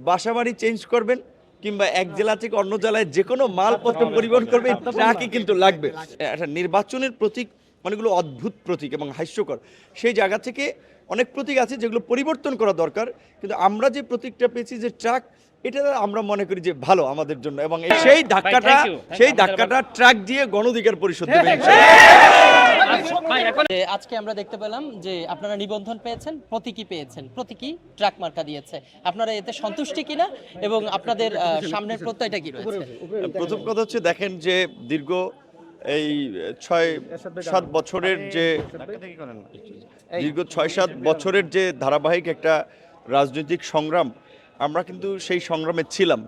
বাসাবাড়ি change করবেন কিংবা এক জেলা থেকে অন্য জেলায় যে কোনো মালপত্র পরিবহন করবে ট্রাকই কিন্তু লাগবে। একটা নির্বাচনের প্রতীক অনেকগুলো অদ্ভুত প্রতীক এবং হাস্যকর, সেই জায়গা থেকে অনেক প্রতীক আছে যেগুলো পরিবর্তন করা দরকার, কিন্তু আমরা যে প্রতীকটা পেয়েছি যে ট্রাক, এটা আমরা মনে করি যে ভালো আমাদের জন্য, এবং সেই ধাক্কাটা ট্রাক দিয়ে গণ অধিকার পরিষদ দেবে। আজকে আমরা দেখতে পেলাম যে আপনারা নিবন্ধন পেয়েছেন, প্রতীকী পেয়েছেন, প্রতীকী ট্রাক মার্কা দিয়েছে। আপনারা এতে সন্তুষ্টি কিনা এবং আপনাদের সামনের প্রত্যয়টা কি রয়েছে? প্রথম কথা হচ্ছে, দেখেন যে দীর্ঘ এই 6-7 বছরের যে ধারাবাহিক একটা রাজনৈতিক সংগ্রাম, আমরা কিন্তু সেই সংগ্রামে ছিলাম,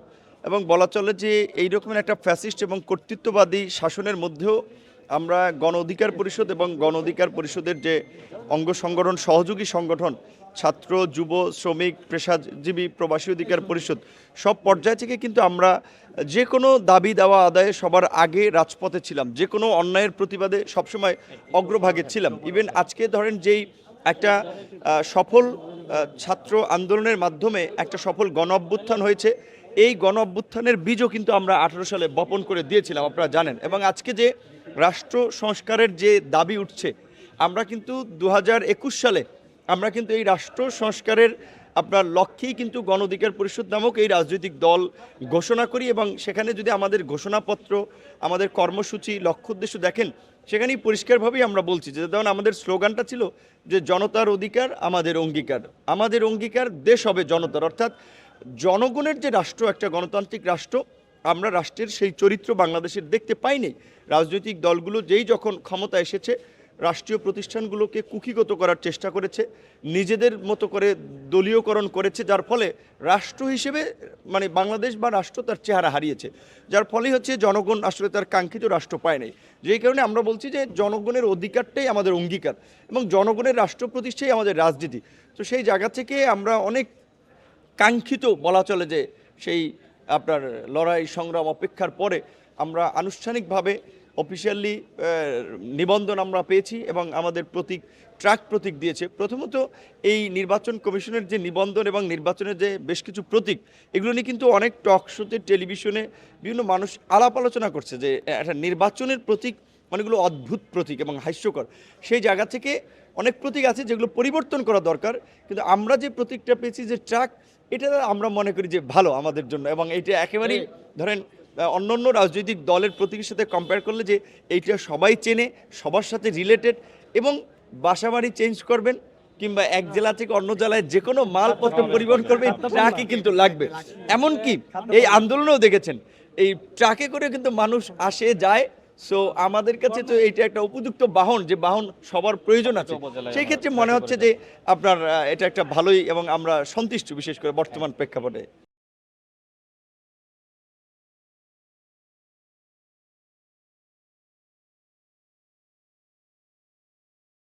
এবং বলা চলে যে এই রকমের একটা ফ্যাসিস্ট এবং কর্তৃত্ববাদী শাসনের মধ্যেও আমরা গণ অধিকার পরিষদ এবং গণ অধিকার পরিষদের যে অঙ্গ সংগঠন, সহযোগী সংগঠন, ছাত্র, যুব, শ্রমিক, পেশাজীবী, প্রবাসী অধিকার পরিষদ, সব পর্যায় থেকে কিন্তু আমরা যে কোনো দাবি দেওয়া আদায়ে সবার আগে রাজপথে ছিলাম, যে কোনো অন্যায়ের প্রতিবাদে সবসময় অগ্রভাগে ছিলাম। ইভেন আজকে ধরেন যেই একটা সফল ছাত্র আন্দোলনের মাধ্যমে একটা সফল গণ অভ্যুত্থান হয়েছে, এই গণ অভ্যুত্থানের বীজও কিন্তু আমরা 18 সালে বপন করে দিয়েছিলাম, আপনারা জানেন। এবং আজকে যে রাষ্ট্র সংস্কারের যে দাবি উঠছে, আমরা কিন্তু 2021 সালে আমরা কিন্তু এই রাষ্ট্র সংস্কারের আপনার লক্ষ্যেই কিন্তু গণ অধিকার পরিষদ নামক এই রাজনৈতিক দল ঘোষণা করি, এবং সেখানে যদি আমাদের ঘোষণাপত্র, আমাদের কর্মসূচি, লক্ষ্য উদ্দেশ্য দেখেন, সেখানেই পরিষ্কারভাবেই আমরা বলছি যে, যেমন আমাদের স্লোগানটা ছিল যে জনতার অধিকার আমাদের অঙ্গীকার, আমাদের অঙ্গীকার দেশ হবে জনতার, অর্থাৎ জনগণের যে রাষ্ট্র, একটা গণতান্ত্রিক রাষ্ট্র, আমরা রাষ্ট্রের সেই চরিত্র বাংলাদেশের দেখতে পাইনি। রাজনৈতিক দলগুলো যেই যখন ক্ষমতা এসেছে, রাষ্ট্রীয় প্রতিষ্ঠানগুলোকে কুক্ষিগত করার চেষ্টা করেছে, নিজেদের মতো করে দলীয়করণ করেছে, যার ফলে রাষ্ট্র হিসেবে মানে বাংলাদেশ বা রাষ্ট্র তার চেহারা হারিয়েছে, যার ফলে হচ্ছে জনগণ আসলে তার কাঙ্ক্ষিত রাষ্ট্র পায় নাই। যেই কারণে আমরা বলছি যে জনগণের অধিকারটাই আমাদের অঙ্গীকার এবং জনগণের রাষ্ট্র প্রতিষ্ঠাই আমাদের রাজনীতি। তো সেই জায়গা থেকে আমরা অনেক কাঙ্ক্ষিত বলা চলে যে সেই আপনার লড়াই সংগ্রাম অপেক্ষার পরে আমরা আনুষ্ঠানিকভাবে অফিসিয়ালি নিবন্ধন আমরা পেয়েছি, এবং আমাদের প্রতীক ট্রাক প্রতীক দিয়েছে। প্রথমত এই নির্বাচন কমিশনের যে নিবন্ধন এবং নির্বাচনের যে বেশ কিছু প্রতীক, এগুলো নিয়ে কিন্তু অনেক টক শোতে, টেলিভিশনে বিভিন্ন মানুষ আলাপ আলোচনা করছে যে একটা নির্বাচনের প্রতীক অনেকগুলো অদ্ভুত প্রতীক এবং হাস্যকর, সেই জায়গা থেকে অনেক প্রতীক আছে যেগুলো পরিবর্তন করা দরকার, কিন্তু আমরা যে প্রতীকটা পেয়েছি যে ট্রাক, এটা আমরা মনে করি যে ভালো আমাদের জন্য, এবং এটা একেবারেই ধরেন অন্যান্য রাজনৈতিক দলের প্রতীকের সাথে কম্পেয়ার করলে যে এইটা সবাই চেনে, সবার সাথে রিলেটেড, এবং বাসাবাড়ি চেঞ্জ করবেন কিংবা এক জেলা থেকে অন্য জেলায় যে কোনো মালপত্র পরিবহন করবে ট্রাকই কিন্তু লাগবে। এমনকি এই আন্দোলনেও দেখেছেন এই ট্রাকে করে কিন্তু মানুষ আসে যায়। সো আমাদের কাছে তো এইটা একটা উপযুক্ত বাহন, যে বাহন সবার প্রয়োজন আছে, সেই ক্ষেত্রে মনে হচ্ছে যে আপনার এটা একটা ভালোই, এবং আমরা সন্তুষ্ট বিশেষ করে বর্তমান প্রেক্ষাপটে।